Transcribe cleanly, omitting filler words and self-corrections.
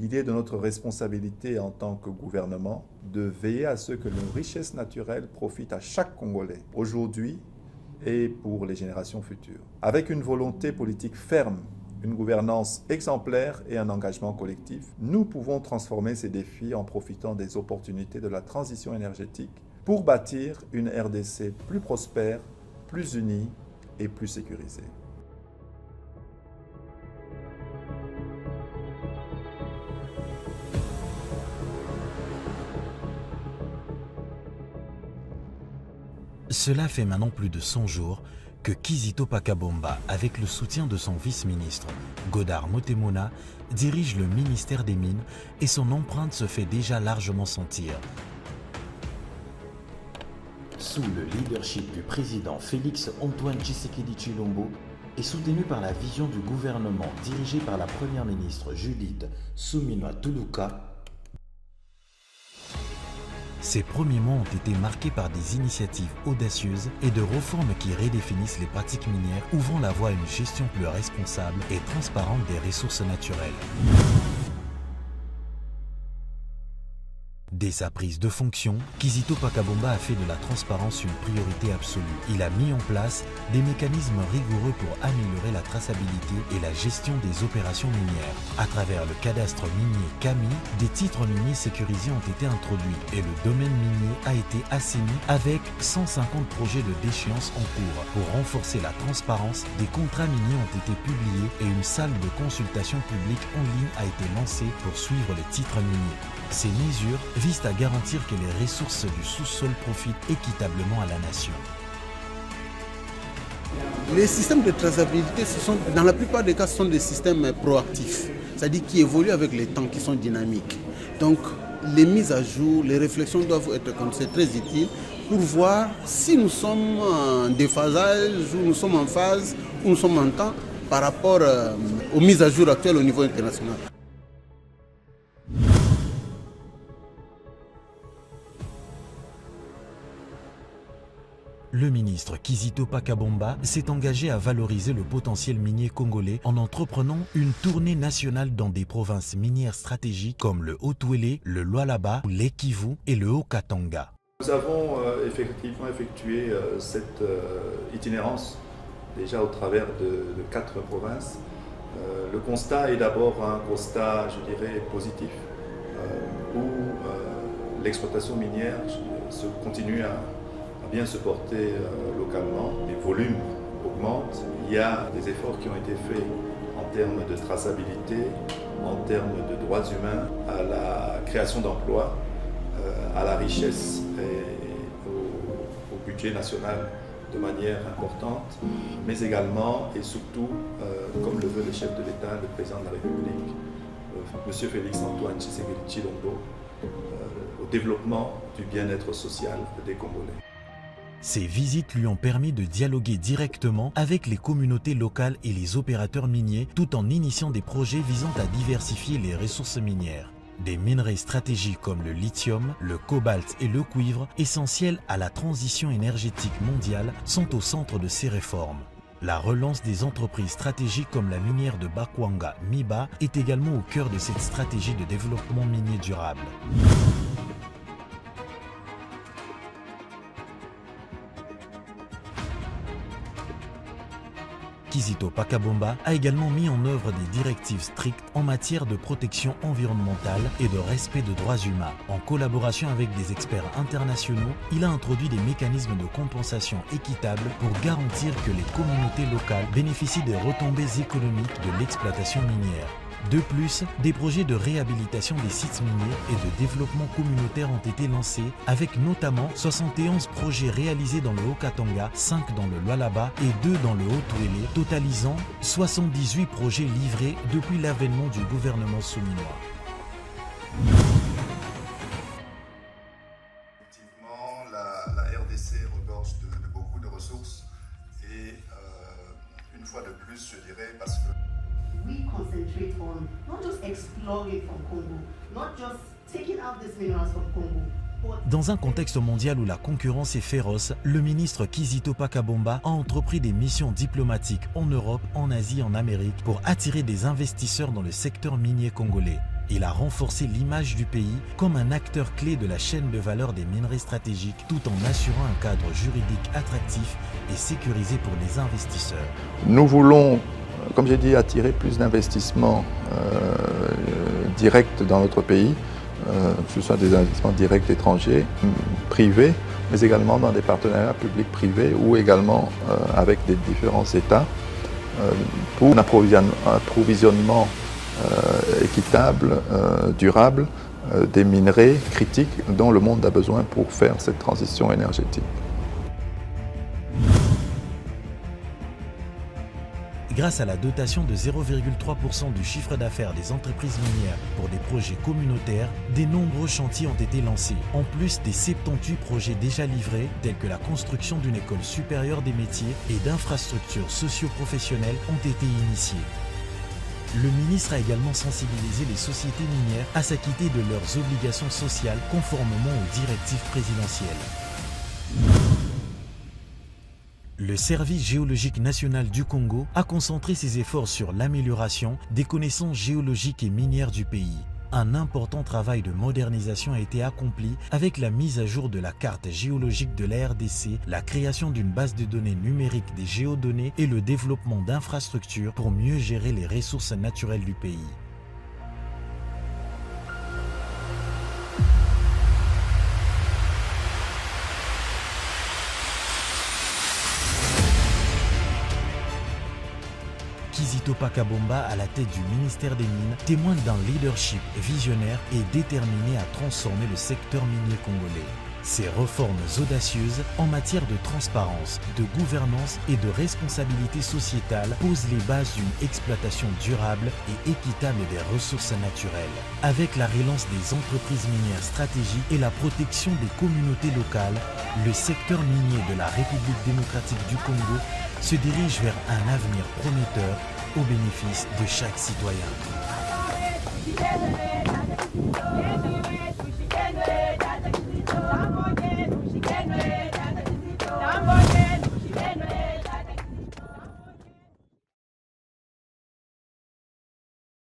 Il est de notre responsabilité en tant que gouvernement de veiller à ce que nos richesses naturelles profitent à chaque Congolais, aujourd'hui et pour les générations futures. Avec une volonté politique ferme, une gouvernance exemplaire et un engagement collectif, nous pouvons transformer ces défis en profitant des opportunités de la transition énergétique pour bâtir une RDC plus prospère, plus unie et plus sécurisée. Cela fait maintenant plus de 100 jours que Kizito Pakabomba, avec le soutien de son vice-ministre, Godard Motemona, dirige le ministère des Mines et son empreinte se fait déjà largement sentir. Sous le leadership du président Félix-Antoine Tshisekedi Tshilombo et soutenu par la vision du gouvernement dirigé par la première ministre Judith Suminwa Tuluka, ces premiers mois ont été marqués par des initiatives audacieuses et de réformes qui redéfinissent les pratiques minières, ouvrant la voie à une gestion plus responsable et transparente des ressources naturelles. Dès sa prise de fonction, Kizito Pakabomba a fait de la transparence une priorité absolue. Il a mis en place des mécanismes rigoureux pour améliorer la traçabilité et la gestion des opérations minières. À travers le cadastre minier CAMI, des titres miniers sécurisés ont été introduits et le domaine minier a été assaini avec 150 projets de déchéance en cours. Pour renforcer la transparence, des contrats miniers ont été publiés et une salle de consultation publique en ligne a été lancée pour suivre les titres miniers. Ces mesures visent à garantir que les ressources du sous-sol profitent équitablement à la nation. Les systèmes de traçabilité, dans la plupart des cas, ce sont des systèmes proactifs, c'est-à-dire qui évoluent avec les temps, qui sont dynamiques. Donc, les mises à jour, les réflexions doivent être comme c'est très utile pour voir si nous sommes en déphasage, ou nous sommes en phase, ou nous sommes en temps par rapport aux mises à jour actuelles au niveau international. Le ministre Kizito Pakabomba s'est engagé à valoriser le potentiel minier congolais en entreprenant une tournée nationale dans des provinces minières stratégiques comme le Haut-Ouélé, le Lualaba, le Kivu et le Haut-Katanga. Nous avons effectivement effectué cette itinérance déjà au travers de 4 provinces. Le constat est d'abord un constat, je dirais, positif, où l'exploitation minière se continue à bien se porter localement. Les volumes augmentent. Il y a des efforts qui ont été faits en termes de traçabilité, en termes de droits humains, à la création d'emplois, à la richesse et au budget national de manière importante, mais également et surtout, comme le veut le chef de l'État, le président de la République, M. Félix-Antoine Tshisekedi Tshilombo, au développement du bien-être social des Congolais. Ces visites lui ont permis de dialoguer directement avec les communautés locales et les opérateurs miniers tout en initiant des projets visant à diversifier les ressources minières. Des minerais stratégiques comme le lithium, le cobalt et le cuivre, essentiels à la transition énergétique mondiale, sont au centre de ces réformes. La relance des entreprises stratégiques comme la minière de Bakwanga, Miba, est également au cœur de cette stratégie de développement minier durable. Kizito Pakabomba a également mis en œuvre des directives strictes en matière de protection environnementale et de respect de droits humains. En collaboration avec des experts internationaux, il a introduit des mécanismes de compensation équitables pour garantir que les communautés locales bénéficient des retombées économiques de l'exploitation minière. De plus, des projets de réhabilitation des sites miniers et de développement communautaire ont été lancés, avec notamment 71 projets réalisés dans le Haut-Katanga, 5 dans le Lualaba et 2 dans le Haut-Ouélé, totalisant 78 projets livrés depuis l'avènement du gouvernement souminois. Effectivement, la RDC regorge de beaucoup de ressources et une fois de plus, je dirais, parce que we concentrate on not just exploring from Congo, not just taking out these minerals from Congo. Dans un contexte mondial où la concurrence est féroce, le ministre Kizito Pakabomba a entrepris des missions diplomatiques en Europe, en Asie et en Amérique pour attirer des investisseurs dans le secteur minier congolais. Il a renforcé l'image du pays comme un acteur clé de la chaîne de valeur des minerais stratégiques tout en assurant un cadre juridique attractif et sécurisé pour les investisseurs. Nous voulons, comme j'ai dit, attirer plus d'investissements directs dans notre pays, que ce soit des investissements directs étrangers, privés, mais également dans des partenariats publics-privés ou également avec des différents États pour un approvisionnement équitable, durable des minerais critiques dont le monde a besoin pour faire cette transition énergétique. Grâce à la dotation de 0,3% du chiffre d'affaires des entreprises minières pour des projets communautaires, de nombreux chantiers ont été lancés. En plus des 78 projets déjà livrés, tels que la construction d'une école supérieure des métiers et d'infrastructures socio-professionnelles ont été initiés. Le ministre a également sensibilisé les sociétés minières à s'acquitter de leurs obligations sociales conformément aux directives présidentielles. Le Service géologique national du Congo a concentré ses efforts sur l'amélioration des connaissances géologiques et minières du pays. Un important travail de modernisation a été accompli avec la mise à jour de la carte géologique de la RDC, la création d'une base de données numérique des géodonnées et le développement d'infrastructures pour mieux gérer les ressources naturelles du pays. Kizito Pakabomba, à la tête du ministère des Mines, témoigne d'un leadership visionnaire et déterminé à transformer le secteur minier congolais. Ces réformes audacieuses en matière de transparence, de gouvernance et de responsabilité sociétale posent les bases d'une exploitation durable et équitable des ressources naturelles. Avec la relance des entreprises minières stratégiques et la protection des communautés locales, le secteur minier de la République démocratique du Congo se dirige vers un avenir prometteur au bénéfice de chaque citoyen.